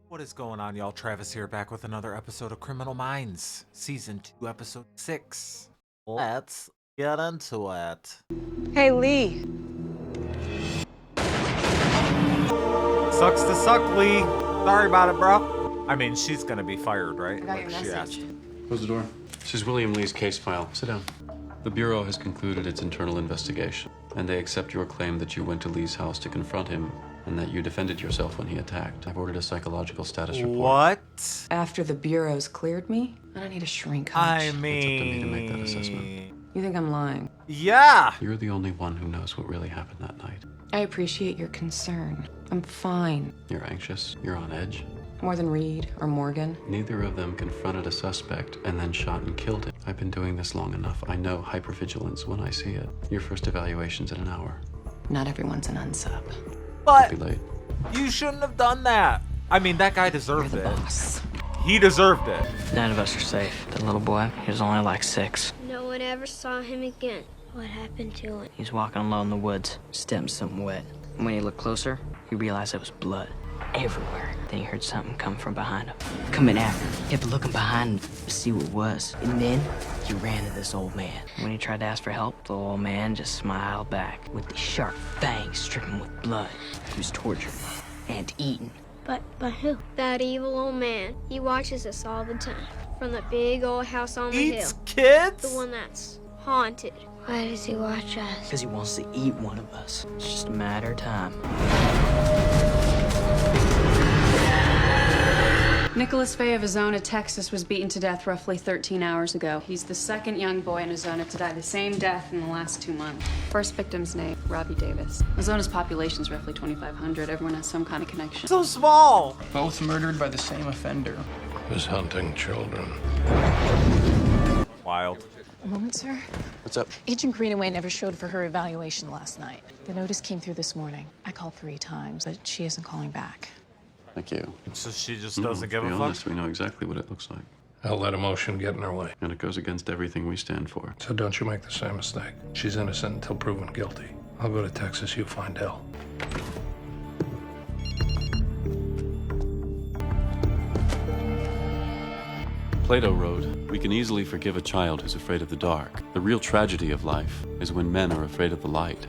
What is going on, y'all? Travis here, back with another episode of Criminal Minds, Season 2, Episode 6. Let's get into it. Hey, Lee. Sucks to suck, Lee. Sorry about it, bro. I mean, she's gonna be fired, right? I got your Like she message. asked. Close the door. This is William Lee's case file. Sit down. The Bureau has concluded its internal investigation, and they accept your claim that you went to Lee's house to confront him and that you defended yourself when he attacked. I've ordered a psychological status report. What? After the bureau's cleared me, I don't need a shrink coach. I It's up to me to mean... make that assessment. You think I'm lying? Yeah! You're the only one who knows what really happened that night. I appreciate your concern. I'm fine. You're anxious. You're on edge. More than Reed or Morgan. Neither of them confronted a suspect and then shot and killed him. I've been doing this long enough. I know hypervigilance when I see it. Your first evaluation's in an hour. Not everyone's an unsub. But Be late. you shouldn't have done that. I mean, that guy You're deserved the it. boss. He deserved it. None of us are safe. The little boy, he was only like 6. No one ever saw him again. What happened to him? He was walking alone in the woods, stepped in something wet. And when he looked closer, he realized it was blood everywhere. Then he heard something come from behind him, coming after him. He kept looking behind him to see what it was. And then he ran to this old man. When he tried to ask for help, the old man just smiled back with these sharp fangs dripping with blood. He was tortured and eaten. But who? That evil old man. He watches us all the time. From the big old house on the Eats hill. kids? The one that's haunted. Why does he watch us? Because he wants to eat one of us. It's just a matter of time. Nicholas Fay of Ozona, Texas, was beaten to death roughly 13 hours ago. He's the second young boy in Ozona to die the same death in the last 2 months. First victim's name, Robbie Davis. Ozona's population is roughly 2,500. Everyone has some kind of connection. So small. Both murdered by the same offender. Who's hunting children? Wild. A moment, sir. What's up? Agent Greenaway never showed for her evaluation last night. The notice came through this morning. I called 3 times, but she isn't calling back. Thank you. So she just doesn't give to be a fuck? honest, we know exactly what it looks like. I'll let emotion get in her way. And it goes against everything we stand for. So don't you make the same mistake. She's innocent until proven guilty. I'll go to Texas, you find Elle. Plato wrote, "We can easily forgive a child who's afraid of the dark. The real tragedy of life is when men are afraid of the light."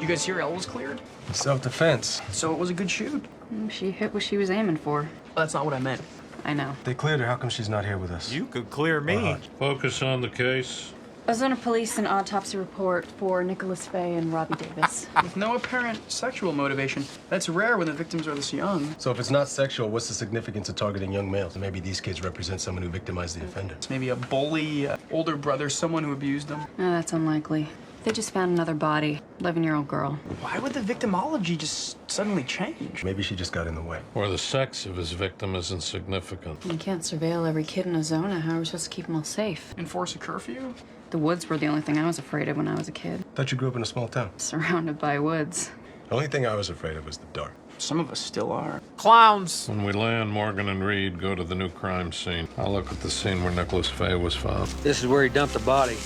You guys hear Elle was cleared? Self-defense. So it was a good shoot. She hit what she was aiming for. Well, that's not what I meant. I know. They cleared her. How come she's not here with us? You could clear me. Focus on the case. Ozona police an autopsy report for Nicholas Fay and Robbie Davis. With no apparent sexual motivation. That's rare when the victims are this young. So if it's not sexual, what's the significance of targeting young males? Maybe these kids represent someone who victimized the offender. It's maybe a bully, older brother, someone who abused them. No, that's unlikely. They just found another body, 11-year-old girl. Why would the victimology just suddenly change? Maybe she just got in the way. Or the sex of his victim isn't significant. You can't surveil every kid in Ozona. How are we supposed to keep them all safe? Enforce a curfew? The woods were the only thing I was afraid of when I was a kid. Thought you grew up in a small town. Surrounded by woods. The only thing I was afraid of was the dark. Some of us still are. Clowns. When we land, Morgan and Reed go to the new crime scene. I'll look at the scene where Nicholas Fay was found. This is where he dumped the body.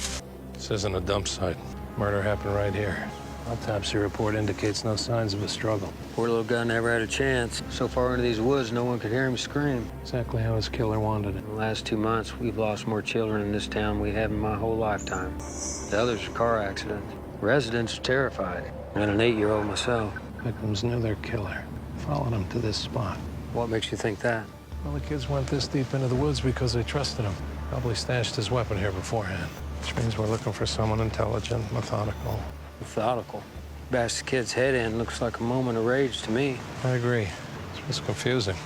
This isn't a dump site. Murder happened right here. Autopsy report indicates no signs of a struggle. Poor little guy never had a chance. So far into these woods, no one could hear him scream. Exactly how his killer wanted it. In the last 2 months, we've lost more children in this town we have in my whole lifetime. The others are car accidents. Residents are terrified. And an 8-year-old myself. Victims knew their killer. Followed him to this spot. What makes you think that? Well, the kids went this deep into the woods because they trusted him. Probably stashed his weapon here beforehand. Which means we're looking for someone intelligent, methodical. Methodical. Bash the kid's head in looks like a moment of rage to me. I agree. It's just confusing.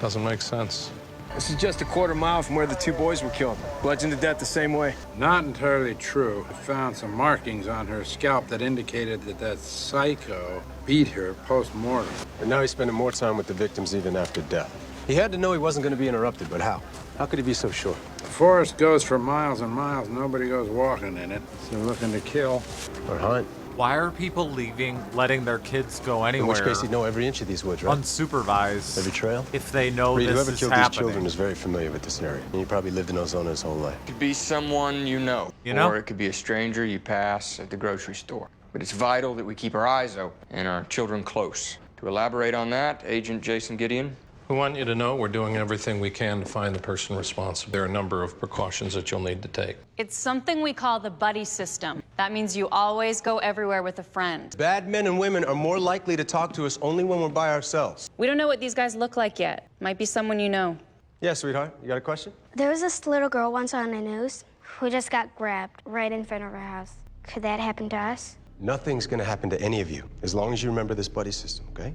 Doesn't make sense. This is just a quarter-mile from where the 2 boys were killed. Bludgeoned to death the same way. Not entirely true. I found some markings on her scalp that indicated that psycho beat her post-mortem. And now he's spending more time with the victims even after death. He had to know he wasn't going to be interrupted, but how? How could he be so sure? The forest goes for miles and miles. Nobody goes walking in it. So looking to kill. Or hunt. Why are people leaving, letting their kids go anywhere? In which case he'd know every inch of these woods, right? Unsupervised. Every trail? If they know Reed, this whoever is killed happening. these children is very familiar with this area. And he probably lived in Ozona his whole life. Could be someone you know. Or it could be a stranger you pass at the grocery store. But it's vital that we keep our eyes open and our children close. To elaborate on that, Agent Jason Gideon, We want you to know we're doing everything we can to find the person responsible. There are a number of precautions that you'll need to take. It's something we call the buddy system. That means you always go everywhere with a friend. Bad men and women are more likely to talk to us only when we're by ourselves. We don't know what these guys look like yet. Might be someone you know. Yeah, sweetheart, you got a question? There was this little girl once on the news who just got grabbed right in front of her house. Could that happen to us? Nothing's gonna happen to any of you, as long as you remember this buddy system, okay?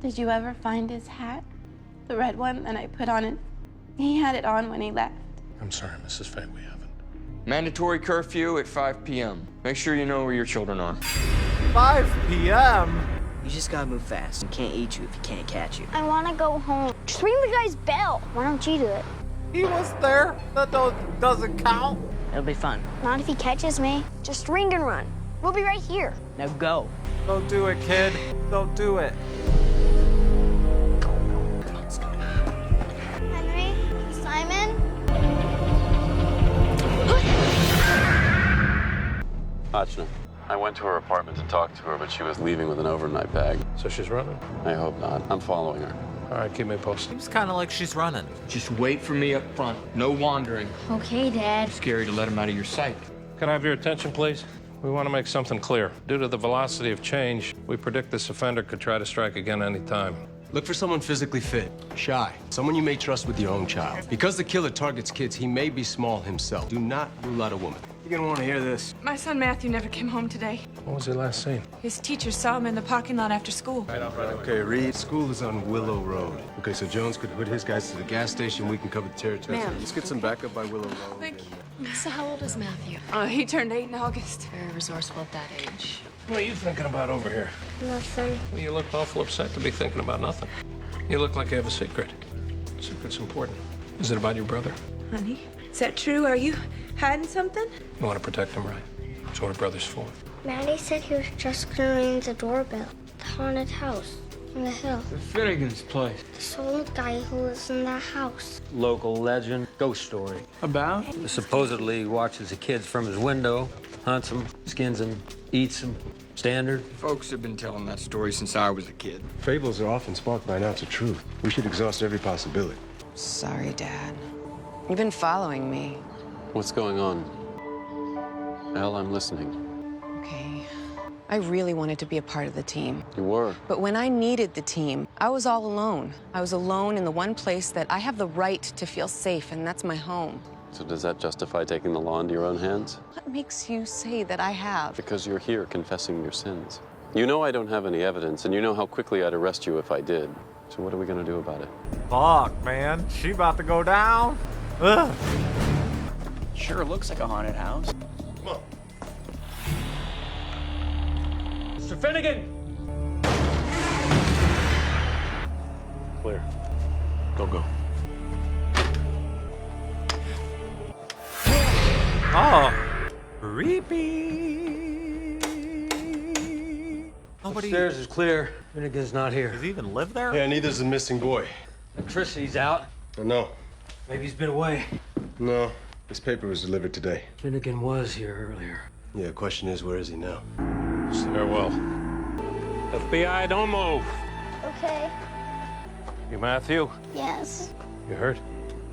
Did you ever find his hat? The red one that I put on it? He had it on when he left. I'm sorry, Mrs. Fay, we haven't. Mandatory curfew at 5 p.m. Make sure you know where your children are. 5 p.m.? You just gotta move fast. He can't eat you if he can't catch you. I want to go home. Just ring the guy's bell. Why don't you do it? He was there. That doesn't count. It'll be fun. Not if he catches me. Just ring and run. We'll be right here. Now go. Don't do it, kid. Don't do it. Henry? Simon? Achna. I went to her apartment to talk to her, but she was leaving with an overnight bag. So she's running? I hope not. I'm following her. All right, keep me posted. Seems kind of like she's running. Just wait for me up front. No wandering. Okay, Dad. Scary to let him out of your sight. Can I have your attention, please? We want to make something clear. Due to the velocity of change, we predict this offender could try to strike again any time. Look for someone physically fit, shy, someone you may trust with your own child. Because the killer targets kids, he may be small himself. Do not rule out a woman. You're gonna want to hear this. My son Matthew never came home today. What was he last seen? His teacher saw him in the parking lot after school. Okay, Reed, school is on Willow Road. Okay, so Jones could hood his guys to the gas station. We can cover the territory. Ma'am. Let's get some backup by Willow Road. Thank you. So how old is Matthew? He turned 8 in August. Very resourceful at that age. What are you thinking about over here? Nothing. Well, you look awful upset to be thinking about nothing. You look like you have a secret. Secret's important. Is it about your brother? Honey, is that true? Are you hiding something? You want to protect him, right? That's what a brother's for. Maddie said he was just gonna ring the doorbell. The haunted house on the hill. The Finnegan's place. This old guy who lives in that house. Local legend, ghost story. About? Supposedly watches the kids from his window, hunts them, skins them, eats them. Standard. Folks have been telling that story since I was a kid. Fables are often sparked by an ounce of truth. We should exhaust every possibility. Sorry, Dad. You've been following me. What's going on? Elle, I'm listening. Okay. I really wanted to be a part of the team. You were. But when I needed the team, I was all alone. I was alone in the one place that I have the right to feel safe, and that's my home. So does that justify taking the law into your own hands? What makes you say that I have? Because you're here confessing your sins. You know I don't have any evidence, and you know how quickly I'd arrest you if I did. So what are we gonna do about it? Fuck, man. She about to go down. Ugh. Sure looks like a haunted house. Come on. Mr. Finnegan! Clear. Go. Oh, creepy. Nobody. Upstairs is clear. Finnegan's not here. Does he even live there? Yeah, neither's the missing boy. Electricity's out. No. Maybe he's been away. No. This paper was delivered today. Finnegan was here earlier. Yeah, question is, where is he now? Stairwell. FBI, don't move. Okay. You Matthew? Yes. You hurt?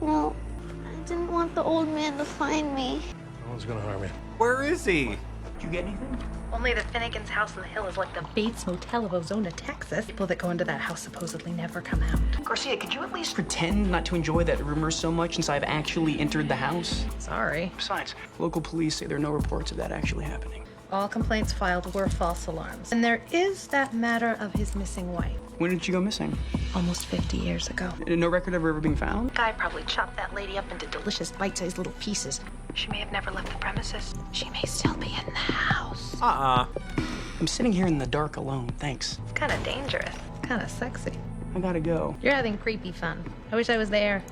No. I didn't want the old man to find me. No one's gonna harm you. Where is he? Did you get anything? Only the Finnegan's house on the hill is like the Bates Motel of Ozona, Texas. People that go into that house supposedly never come out. Garcia, could you at least pretend not to enjoy that rumor so much since I've actually entered the house? Sorry. Besides, local police say there are no reports of that actually happening. All complaints filed were false alarms. And there is that matter of his missing wife. When did she go missing? Almost 50 years ago. No record of her ever being found? The guy probably chopped that lady up into delicious bite-sized little pieces. She may have never left the premises. She may still be in the house. I'm sitting here in the dark alone, thanks. It's kind of dangerous. Kind of sexy. I gotta go. You're having creepy fun. I wish I was there.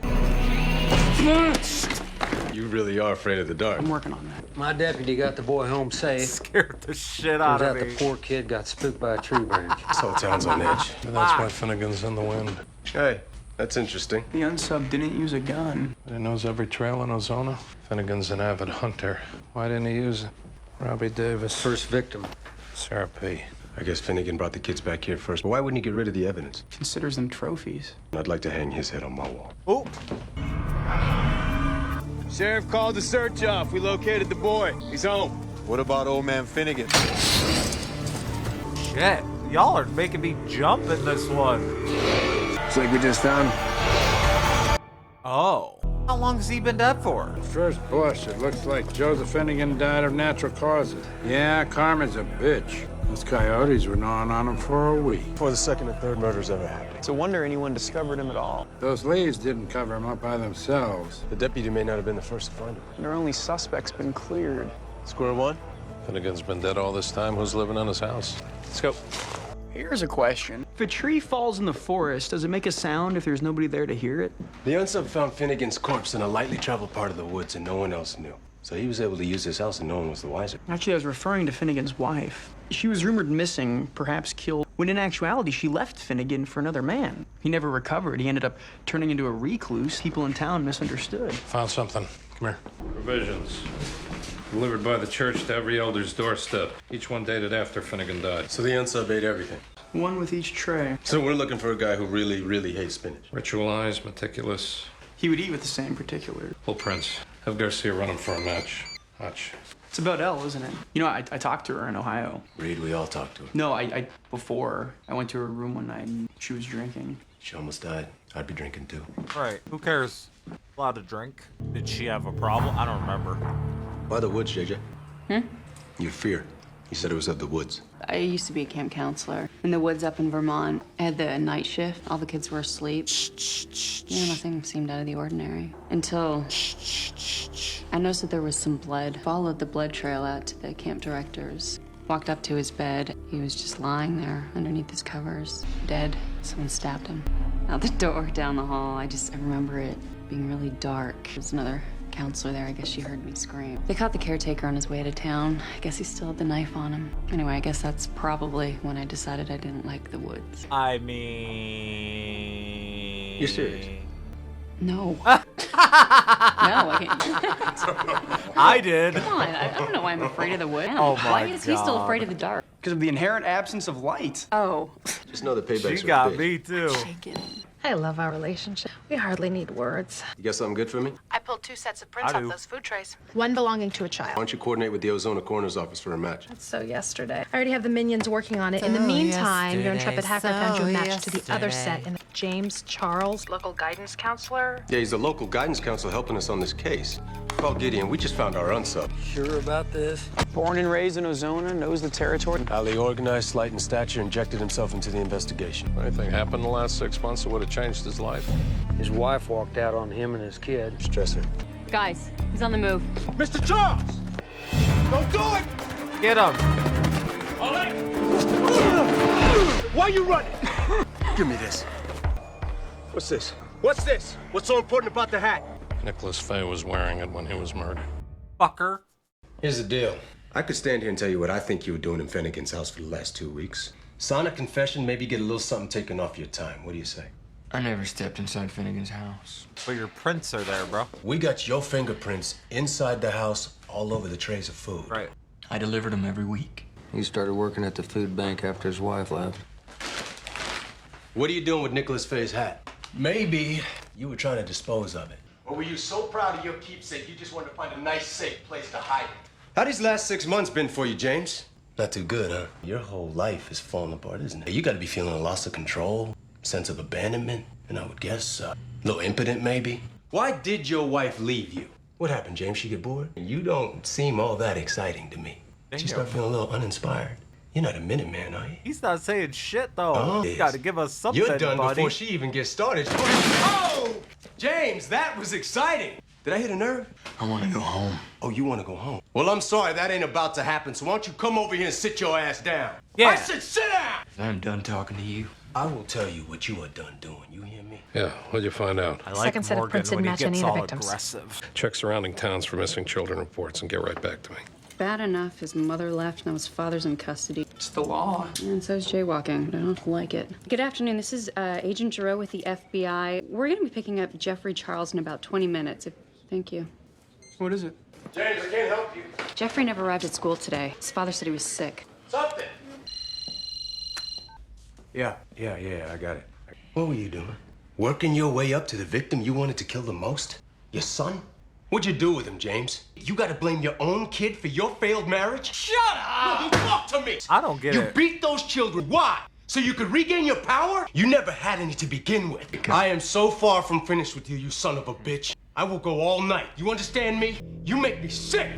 You really are afraid of the dark. I'm working on that. My deputy got the boy home safe. Scared the shit out Turns of out me. the poor kid got spooked by a tree branch. This whole town's on edge. And that's why Finnegan's in the wind. Hey, that's interesting. The unsub didn't use a gun. He knows every trail in Ozona. Finnegan's an avid hunter. Why didn't he use it? Robbie Davis. First victim. Sarah P. I guess Finnegan brought the kids back here first. But why wouldn't he get rid of the evidence? Considers them trophies. I'd like to hang his head on my wall. Oh. Sheriff called the search off. We located the boy. He's home. What about old man Finnegan? Shit. Y'all are making me jump in this one. Looks like we just found him. Oh. How long has he been dead for? At first blush, it looks like Joseph Finnegan died of natural causes. Yeah, karma's a bitch. Those coyotes were gnawing on him for a week. Before the second and third murders ever happened. It's a wonder anyone discovered him at all. Those leaves didn't cover him up by themselves. The deputy may not have been the first to find him. Their only suspect's been cleared. Square one? Finnegan's been dead all this time. Who's living in his house? Let's go. Here's a question. If a tree falls in the forest, does it make a sound if there's nobody there to hear it? The unsub found Finnegan's corpse in a lightly traveled part of the woods and no one else knew. So he was able to use his house and no one was the wiser. Actually, I was referring to Finnegan's wife. She was rumored missing, perhaps killed, when in actuality, she left Finnegan for another man. He never recovered. He ended up turning into a recluse. People in town misunderstood. Found something. Come here. Provisions. Delivered by the church to every elder's doorstep. Each one dated after Finnegan died. So the unsub ate everything. One with each tray. So we're looking for a guy who really, really hates spinach. Ritualized, meticulous. He would eat with the same particulars. Full prints. Have Garcia run him for a match. Watch. It's about Elle, isn't it? You know, I talked to her in Ohio. Reed, we all talked to her. No, before. I went to her room one night and she was drinking. She almost died. I'd be drinking too. Right. Who cares? Allowed to drink. Did she have a problem? I don't remember. Why the woods, JJ? Your fear. You said it was of the woods. I used to be a camp counselor in the woods up in Vermont. I had the night shift. All the kids were asleep. Yeah, nothing seemed out of the ordinary. Until I noticed that there was some blood. Followed the blood trail out to the camp director's. Walked up to his bed. He was just lying there underneath his covers, dead. Someone stabbed him. Out the door, down the hall. I remember it being really dark. There was another counselor there. I guess she heard me scream. They caught the caretaker on his way to town. I guess he still had the knife on him. Anyway, I guess that's probably when I decided I didn't like the woods. I mean... You're serious? No. No, I can't. I did. Come on, I don't know why I'm afraid of the woods. Oh my Why is he still God. afraid of the dark? Because of the inherent absence of light. Oh. Just know the payback's She got me too. I love our relationship. We hardly need words. You got something good for me? I pulled 2 sets of prints I off do. those food trays. One belonging to a Why child. don't you coordinate with the Ozona coroner's office for a match? That's so yesterday. I already have the minions working on it. In the meantime, your intrepid hacker found you a match to the other set in the James Charles, local guidance counselor. Yeah, he's the local guidance counselor helping us on this case. Call Gideon. We just found our unsub. Sure about this? Born and raised in Ozona, knows the territory. Highly organized, slight in stature, injected himself into the investigation. Anything happened in the last 6 months that would have changed his life? His wife walked out on him and his kid. Stressor. Guys, he's on the move. Mr. Charles! Don't do it! Get him. Why you running? Give me this. What's this? What's this? What's so important about the hat? Nicholas Fay was wearing it when he was murdered. Fucker. Here's the deal. I could stand here and tell you what I think you were doing in Finnegan's house for the last 2 weeks. Sign a confession, maybe get a little something taken off your time. What do you say? I never stepped inside Finnegan's house. But your prints are there, bro. We got your fingerprints inside the house, all over the trays of food. Right. I delivered them every week. He started working at the food bank after his wife left. What are you doing with Nicholas Fay's hat? Maybe you were trying to dispose of it. Or were you so proud of your keepsake you just wanted to find a nice, safe place to hide it? How these last 6 months been for you, James? Not too good, huh? Your whole life is falling apart, isn't it? You gotta be feeling a loss of control, sense of abandonment, and I would guess a little impotent, maybe. Why did your wife leave you? What happened, James? She get bored? You don't seem all that exciting to me. Did you start feeling a little uninspired? You're not a Minuteman, are you? He's not saying shit though. Oh, You gotta give us something, You're done buddy. before she even gets started. Oh! James, that was exciting. Did I hit a nerve? I want to go home. Oh, you want to go home? Well, I'm sorry, that ain't about to happen, so why don't you come over here and sit your ass down? Yeah. I said sit down! I'm done talking to you. I will tell you what you are done doing, you hear me? Yeah, what'd you find out? I like Second set of Morgan prints didn't when he match any gets of the all victims. aggressive. Check surrounding towns for missing children reports and get right back to me. Bad enough his mother left, now his father's in custody. It's the law. And so is jaywalking. I don't like it. Good afternoon. This is Agent Giroux with the FBI. We're going to be picking up Jeffrey Charles in about 20 minutes. Thank you. What is it? James, I can't help you. Jeffrey never arrived at school today. His father said he was sick. Something. Yeah, I got it. What were you doing? Working your way up to the victim you wanted to kill the most? Your son? What'd you do with him, James? You gotta blame your own kid for your failed marriage? Shut up! Look, talk to me! I don't get it. You beat those children. Why? So you could regain your power? You never had any to begin with. I am so far from finished with you, you son of a bitch. I will go all night. You understand me? You make me sick.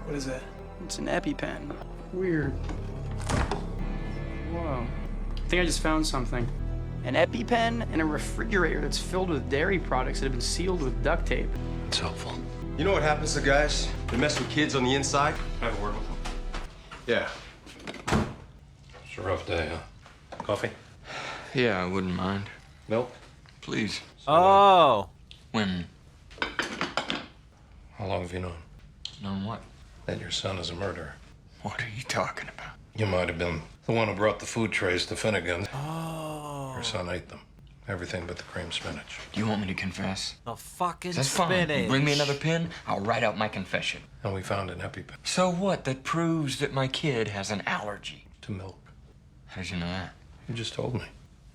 What is that? It's an EpiPen. Weird. Whoa. I think I just found something. An EpiPen in a refrigerator that's filled with dairy products that have been sealed with duct tape. It's helpful. You know what happens to guys? They mess with kids on the inside. Have a word with them. Yeah. It's a rough day, huh? Coffee? Yeah, I wouldn't mind. Milk? Please. Oh. When? How long have you known? Known what? That your son is a murderer. What are you talking about? You might have been the one who brought the food trays to Finnegan's. Oh. Your son ate them. Everything but the cream spinach. Do you want me to confess? The fucking That's spinach. fine. You bring me another pen, I'll write out my confession. And we found an EpiPen. So what? That proves that my kid has an allergy. To milk. How did you know that? You just told me.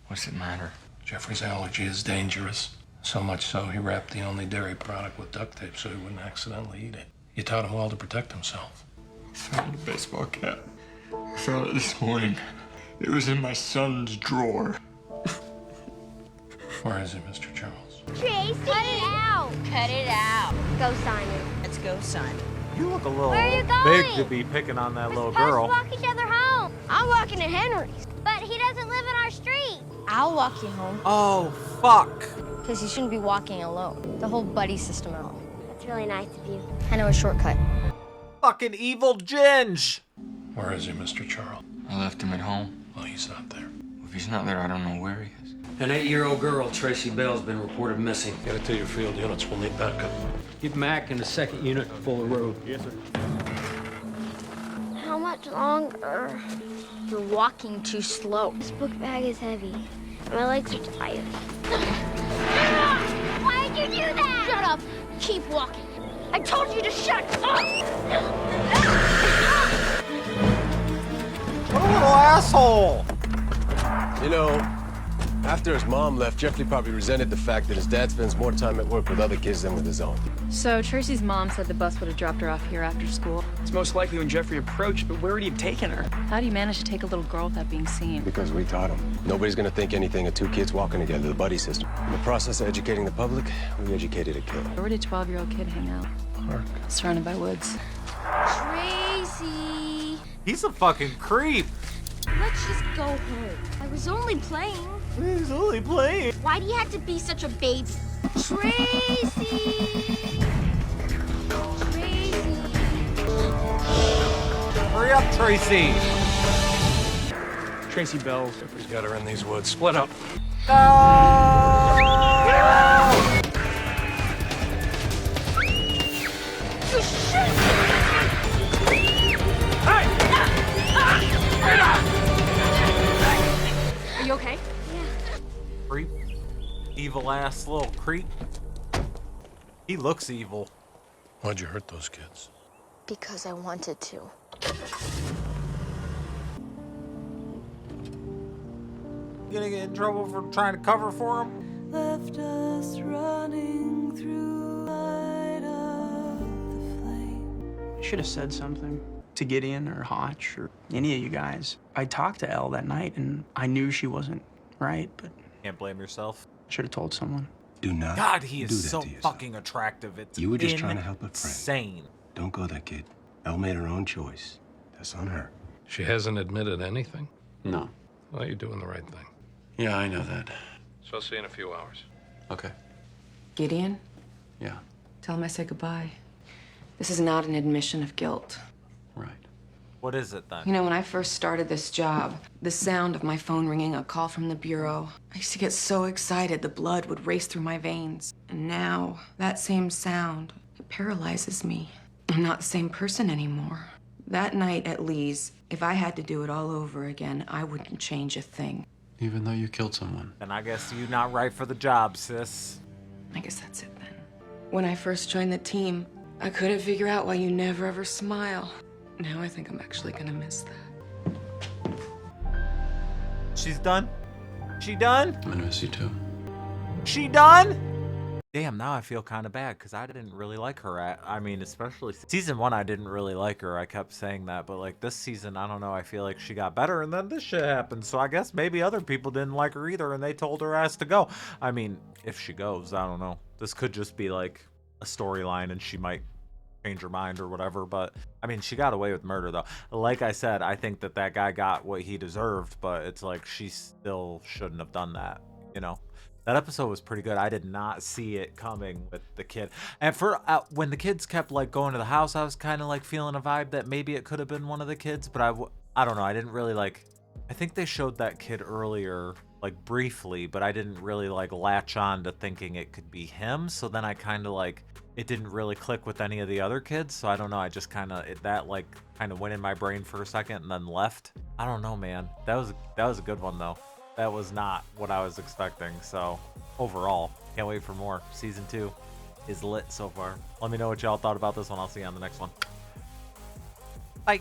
What's it matter? Jeffrey's allergy is dangerous. So much so, he wrapped the only dairy product with duct tape so he wouldn't accidentally eat it. You taught him well to protect himself. I found a baseball cap. I found it this morning. It was in my son's drawer. Where is he, Mr. Charles? Tracy! Cut it out! Cut it out. Go sign it. Let's go, son. You look a little Where are you big going? to be picking on that little We're supposed girl. to walk each other home. I'm walking to Henry's. But he doesn't live in our street. I'll walk you home. Oh, fuck. Because you shouldn't be walking alone. The whole buddy system and all. That's really nice of you. I know a shortcut. Fucking evil Ginge. Where is he, Mr. Charles? I left him at home. Well, he's not there. If he's not there, I don't know where he is. An 8-year-old girl, Tracy Bell's been reported missing. Get it to your field units. We'll need backup. Get Mac in the 2nd unit to Fuller Road. Yes, sir. How much longer? You're walking too slow. This book bag is heavy. My legs are tired. Why'd you do that? Shut up. Keep walking. I told you to shut up! What a little asshole. You know, after his mom left, Jeffrey probably resented the fact that his dad spends more time at work with other kids than with his own. So Tracy's mom said the bus would have dropped her off here after school. It's most likely when Jeffrey approached, but where would he have taken her? How do you manage to take a little girl without being seen? Because we taught him. Nobody's gonna think anything of two kids walking together, the buddy system. In the process of educating the public, we educated a killer. Where did a 12-year-old kid hang out? Park. Surrounded by woods. Tracy! He's a fucking creep. Let's just go home. I was only playing. He's only playing. Why do you have to be such a baby? Tracy! Tracy! Hurry up, Tracy. Tracy Bell. Jeffrey's got her in these woods. Split up. Are you okay? Creep. Evil ass little creep. He looks evil. Why'd you hurt those kids? Because I wanted to. You gonna get in trouble for trying to cover for him? Left us running through light of the flame. I should have said something to Gideon or Hotch or any of you guys. I talked to Elle that night, and I knew she wasn't right, but Can't blame yourself. I should have told someone. Do not God, he do is that so to yourself. fucking attractive. It's You were just trying to help a friend. insane. Don't go there, kid. Elle made her own choice. That's on her. She hasn't admitted anything? No. Well, you're doing the right thing. Yeah, I know that. So I'll see you in a few hours. Okay. Gideon, Yeah. tell him I say goodbye. This is not an admission of guilt. Right. What is it then? You know, when I first started this job, the sound of my phone ringing, a call from the bureau, I used to get so excited the blood would race through my veins. And now, that same sound, it paralyzes me. I'm not the same person anymore. That night at Lee's, if I had to do it all over again, I wouldn't change a thing. Even though you killed someone. Then I guess you're not right for the job, sis. I guess that's it then. When I first joined the team, I couldn't figure out why you never ever smile. Now I think I'm actually gonna miss that. She's done? She done? I'm gonna miss you too. She done? Damn, now I feel kind of bad because I didn't really like her. I mean, especially season 1, I didn't really like her. I kept saying that, but like this season, I don't know. I feel like she got better, and then this shit happened. So I guess maybe other people didn't like her either, and they told her ass to go. I mean, if she goes, I don't know. This could just be like a storyline, and she might change her mind or whatever. But I mean, she got away with murder though. Like I said, I think that guy got what he deserved, but it's like she still shouldn't have done that, you know. That episode was pretty good. I did not see it coming with the kid. And for when the kids kept like going to the house, I was kind of like feeling a vibe that maybe it could have been one of the kids, but I don't know. I didn't really like, I think they showed that kid earlier, like briefly, but I didn't really like latch on to thinking it could be him. So then I kind of like, it didn't really click with any of the other kids. So I don't know. I just kind of, that like kind of went in my brain for a second and then left. I don't know, man. That was a good one though. That was not what I was expecting. So overall, can't wait for more. Season 2 is lit so far. Let me know what y'all thought about this one. I'll see you on the next one. Bye.